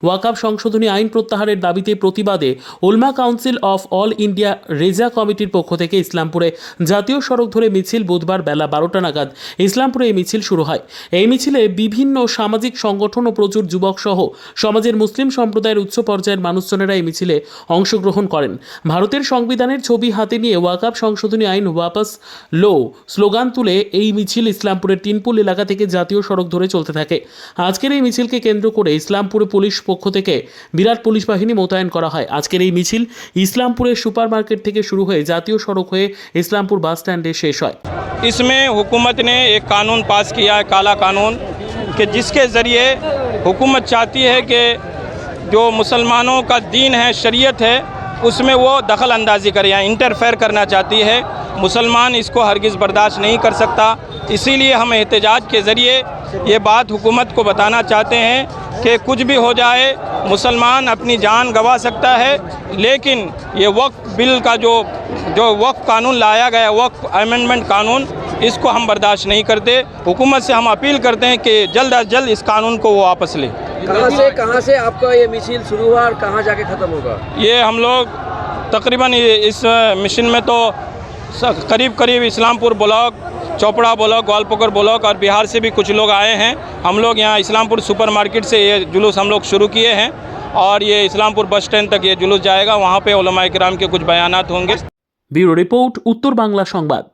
ওয়াকফ সংশোধনী আইন প্রত্যাহারের দাবিতে প্রতিবাদে Ulama council of all India Reza কমিটির পক্ষ থেকে ইসলামপুরে জাতীয় সড়ক ধরে মিছিল বুধবার বেলা 12টা নাগাদ ইসলামপুরে এই মিছিল শুরু হয়। এই মিছিলে বিভিন্ন সামাজিক সংগঠন ও প্রচুর যুবক সহ সমাজের মুসলিম সম্প্রদায়ের উচ্চ পর্যায়ের মানুষজনেরা এই মিছিলে অংশগ্রহণ করেন। ভারতের সংবিধানের ছবি হাতে নিয়ে ওয়াকফ সংশোধনী আইন ওয়াপাস লো স্লোগান তুলে এই মিছিল ইসলামপুরের তিনপুল এলাকা থেকে জাতীয় সড়ক ধরে চলতে থাকে। আজকের এই মিছিলকে কেন্দ্র করে ইসলামপুরে পুলিশ পক্ষ থেকে বিরাট পুলিশ বাহিনী মোতায়েন করা হয়। আজকের এই মিছিল ইসলামপুরের সুপার মার্কেট থেকে শুরু হয়ে জাতীয় সড়ক হয়ে ইসলামপুর বাস স্ট্যান্ডে শেষ হয়। इसमें हुकूमत ने एक कानून पास किया है, काला कानून, कि जिसके ज़रिए हुकूमत चाहती है कि जो मुसलमानों का दीन है, शरीयत है, उसमें वो दखल अंदाज़ी करे या इंटरफेयर करना चाहती है। मुसलमान इसको हरगिज़ बर्दाश्त नहीं कर सकता। इसीलिए हम एहतजाज के ज़रिए ये बात हुकूमत को बताना चाहते हैं कि कुछ भी हो जाए, मुसलमान अपनी जान गंवा सकता है, लेकिन ये वक्फ बिल का जो वक्फ कानून लाया गया, वक्फ अमेंडमेंट कानून, इसको हम बर्दाश्त नहीं करते। हुकूमत से हम अपील करते हैं कि जल्द अज जल्द इस कानून को वो वापस ले। कहाँ से आपका ये मिছিল शुरू हुआ और कहाँ जाके ख़त्म होगा? ये हम लोग तकरीबन इस मिशन में तो करीब Islampur block, Chopra block, Goalpokhar block और बिहार से भी कुछ लोग आए हैं। हम लोग यहाँ इस्लामपुर सुपर मार्केट से ये जुलूस हम लोग शुरू किए हैं और ये इस्लामपुर बस स्टैंड तक ये जुलूस जाएगा। वहाँ पे उलमा इकराम के कुछ बयानात होंगे। ব্যুরো রিপোর্ট, উত্তর বাংলা সংবাদ।